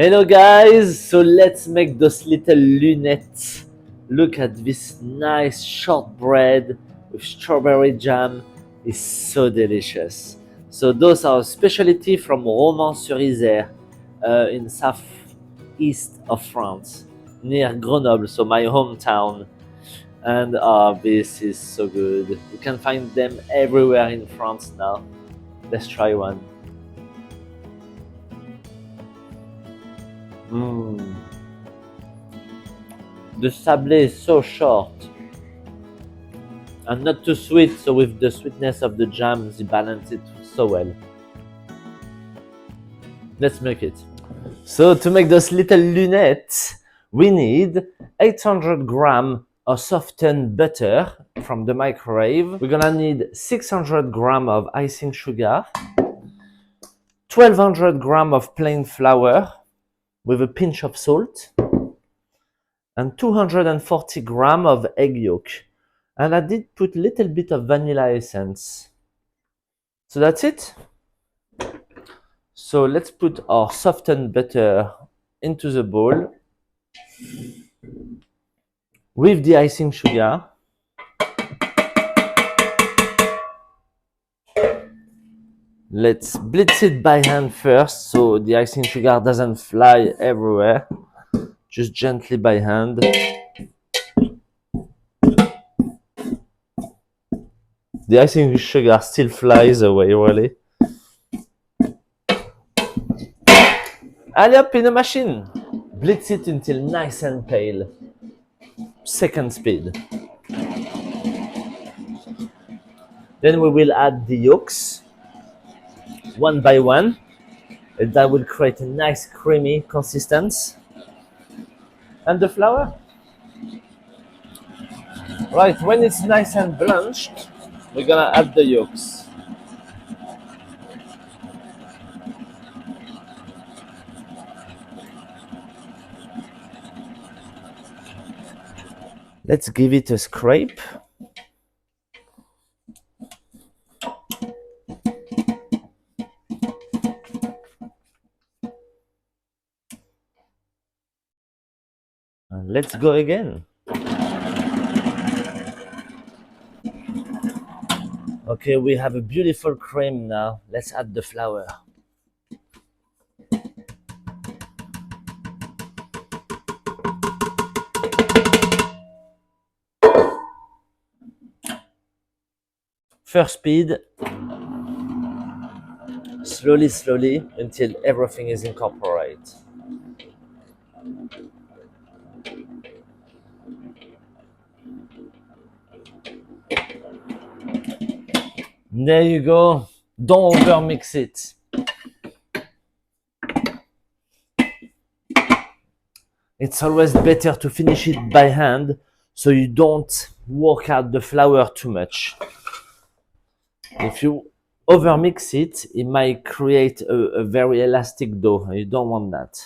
Hello guys, so let's make those little lunettes. Look at this nice shortbread with strawberry jam. It's so delicious. So those are a specialty from Romans-sur-Isère in southeast of France, near Grenoble, so my hometown. And this is so good. You can find them everywhere in France now. Let's try one. The sable is so short and not too sweet, so with the sweetness of the jam, they balance it so well. Let's make it. So to make those little lunettes, we need 800 grams of softened butter from the microwave. We're gonna need 600 grams of icing sugar, 1200 grams of plain flour with a pinch of salt, and 240 grams of egg yolk. And I did put a little bit of vanilla essence. So that's it. So let's put our softened butter into the bowl with the icing sugar. Let's blitz it by hand first so the icing sugar doesn't fly everywhere. Just gently by hand. The icing sugar still flies away, really. Alley up in the machine. Blitz it until nice and pale. Second speed. Then we will add the yolks, one by one. And that will create a nice creamy consistency. And the flour. Right, when it's nice and blanched, we're gonna add the yolks. Let's give it a scrape. And let's go again. Okay, we have a beautiful cream now. Let's add the flour. First speed. Slowly, slowly, until everything is incorporated. There you go. Don't over mix it. It's always better to finish it by hand so you don't work out the flour too much. If you over mix it, it might create a very elastic dough, and you don't want that,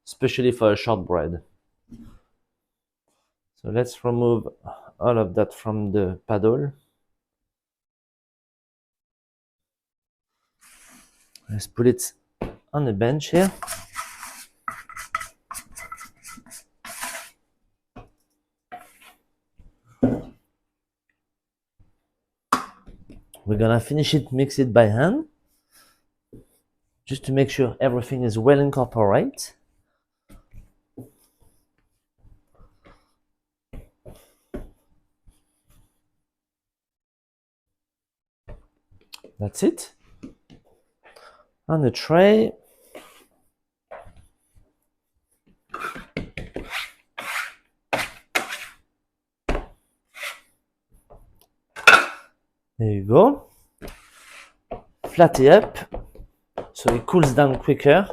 especially for a shortbread. So let's remove all of that from the paddle. Let's put it on the bench here. We're gonna finish it, mix it by hand, just to make sure everything is well incorporated. That's it. On the tray. There you go. Flat it up so it cools down quicker.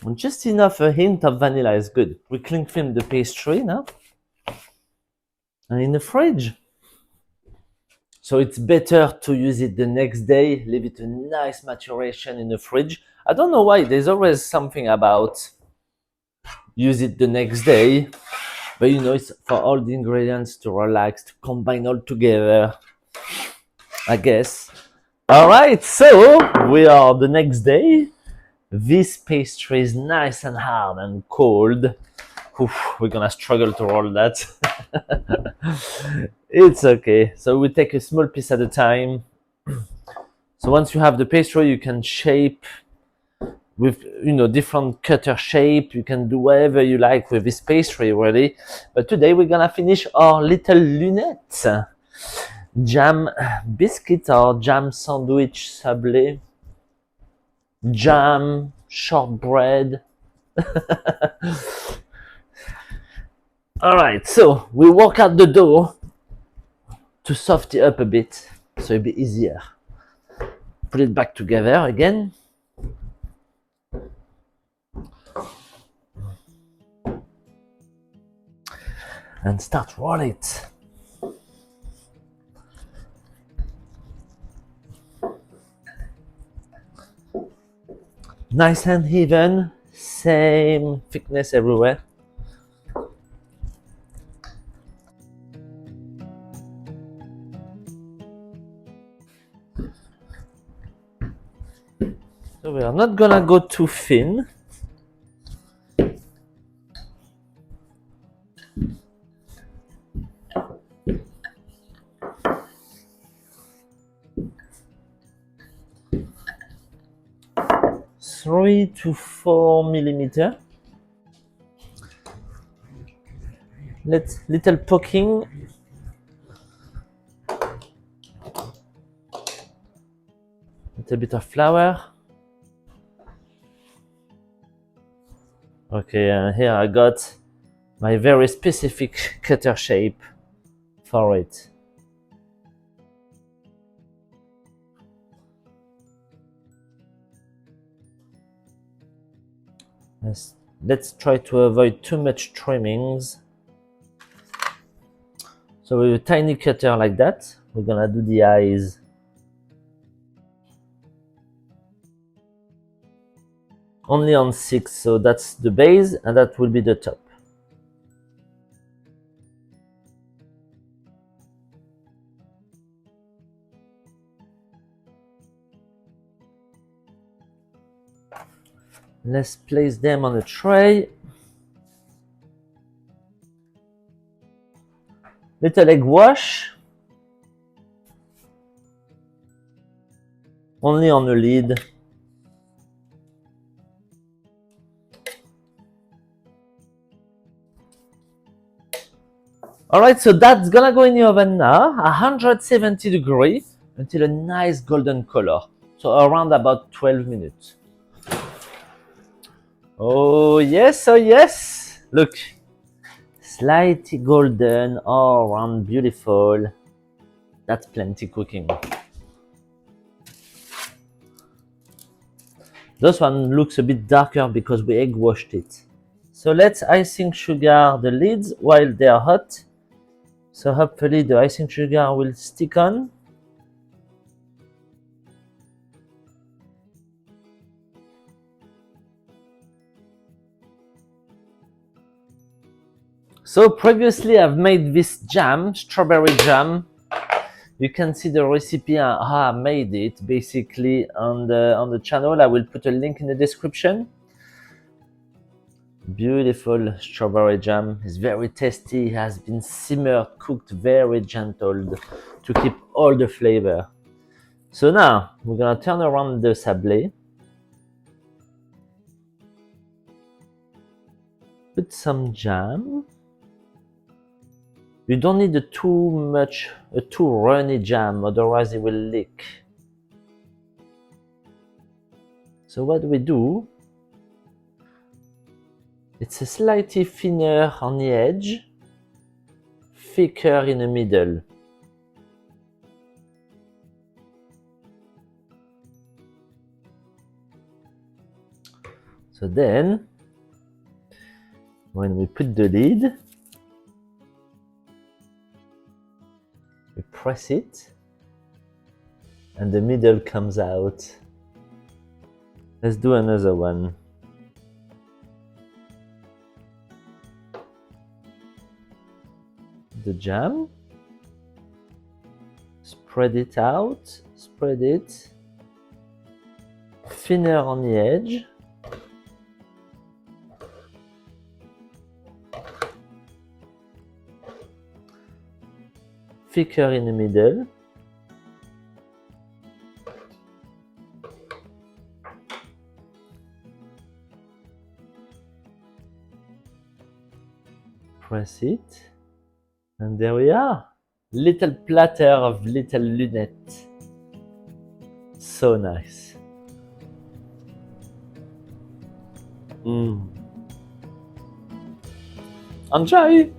And just enough, a hint of vanilla is good. We cling film the pastry now. And in the fridge. So it's better to use it the next day, leave it a nice maturation in the fridge. I don't know why, there's always something about use it the next day. But you know, it's for all the ingredients to relax, to combine all together, I guess. All right, so we are the next day. This pastry is nice and hard and cold. Oof, we're gonna struggle to roll that. It's okay. So we take a small piece at a time. So once you have the pastry, you can shape with different cutter shape. You can do whatever you like with this pastry, really. But today we're gonna finish our little lunettes, jam biscuit or jam sandwich sablé, jam shortbread. All right, so we work out the dough to soften it up a bit, so it'll be easier. Put it back together again. And start roll it. Nice and even, same thickness everywhere. So we are not gonna go too thin. Three to 4 millimeter. Let's little poking. Little bit of flour. Okay, and here I got my very specific cutter shape for it. Let's try to avoid too much trimmings. So with a tiny cutter like that, we're gonna do the eyes. Only on 6, so that's the base and that will be the top. Let's place them on a tray. Little egg wash. Only on the lid. Alright, so that's gonna go in the oven now, 170 degrees, until a nice golden color. So around about 12 minutes. Oh yes, oh yes! Look, slightly golden, all around beautiful. That's plenty cooking. This one looks a bit darker because we egg washed it. So let's icing sugar the lids while they are hot. So hopefully the icing sugar will stick on. So previously I've made this jam, strawberry jam. You can see the recipe and how I made it basically on the channel. I will put a link in the description. Beautiful strawberry jam. It's very tasty. It has been simmered, cooked very gentle to keep all the flavor. So now we're gonna turn around the sablé. Put some jam. You don't need a too runny jam, otherwise it will leak. So what we do, it's a slightly thinner on the edge, thicker in the middle. So then, when we put the lid, we press it, and the middle comes out. Let's do another one. the jam, spread it out, spread it, thinner on the edge, thicker in the middle, press it, and there we are. Little platter of little lunettes. So nice. Enjoy!